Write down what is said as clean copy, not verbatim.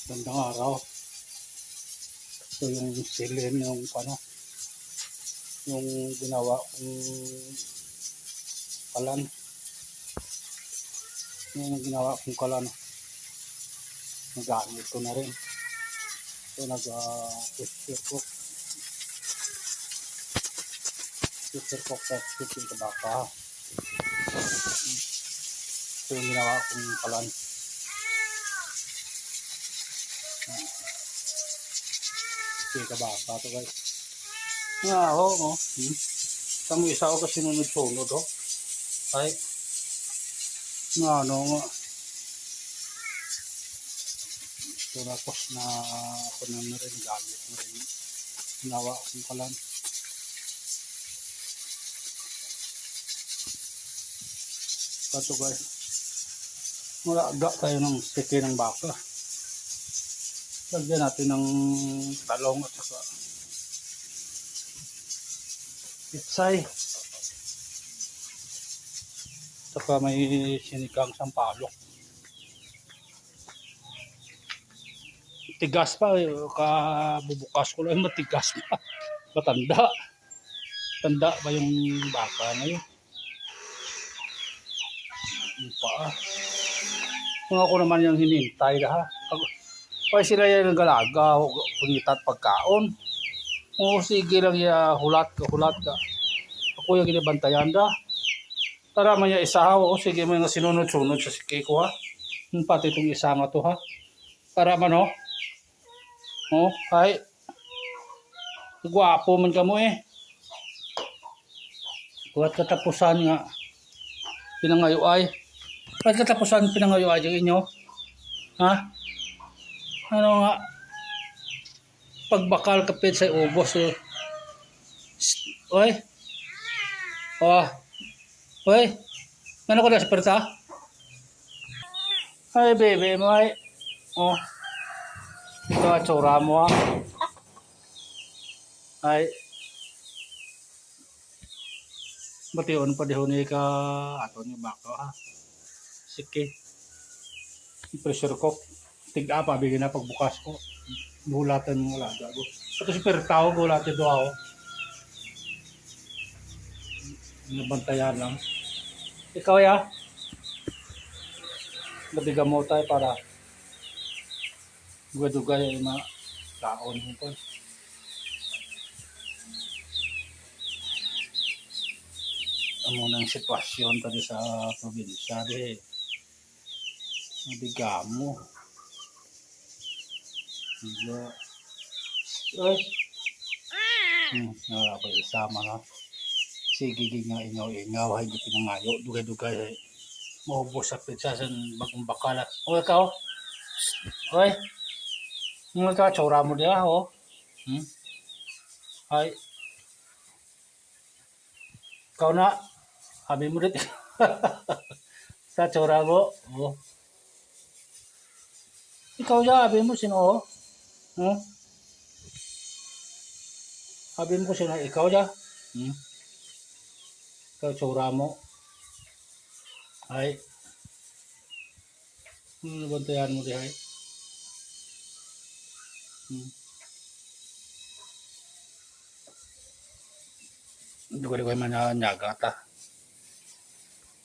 Gandang araw. Ito yung silin yung yung ginawa kong kalan. Yung ginawa kong kalan. Nagamit ko na rin. Ito nag-tester cook. Tester cook sa chicken kabaka. Ito yung ginawa kong kalan. Chicken kabaka ito guys. Nga ako, Isang isa ako kasi sunod-sunod, Ay, nga, nga. So, tapos na ako na rin, gamit na rin. Ginawa akong kalan. Ito guys. Malaga tayo ng siki ng baka. Lagyan natin ng talong at saka pitsay. Saka may sinigang sampalok. Tigas pa, kabubukas ko lang, matigas pa. Matanda. Tanda ba yung baka na yun? Yung paa. Kung ako naman yung hinintay ha. Kaya sila yung nagalaga, pangita at pagkaon. O sige lang ya, hulat ka. Ako yung ginibantayan da. Tara man ya isa o sige man nga sinunod-sunod sa siki ko ha. Pati itong isa nga to ha. Para man ay. Gwapo man ka mo Kuwat katapusan nga. Pinangayo ay. Kuwat katapusan pinangayo ay yung inyo. Ha? Ano nga? Pagbakal kapit sa ubos Oy. Oy. Ano ko na sa perta? Ay bebe mo ay. Ito at tsura mo Ay. Batiyon pa dihon ka ato ni baka ha. Sige. Pressure cook. Tig-apa bigyan na pagbukas ko. Gulatan mo wala gago. Ito si pertao gulatin do ako. Nabantayan lang. Ikaw ya. Nabigyan mo tayo para dugay-dugay ay makaon mo po. Ang unang sitwasyon tadi sa probinsya nabigyan mo. Ay. Wala pa isama na. Sige nga ingaw ay di pinangayo. Dugay-dugay maubos sa pizza sa bagong bakala. O ikaw? Oy. Mga ka, tsura mo diya Ay. Ikaw na. Habi mo dito. Sa tsura mo. Ikaw ya, habi mo sino Habi mo ko sino ikaw ya. Ikaw tsura mo. Ay. Nabantayan mo diya Dugay-dugay man nyaga ta.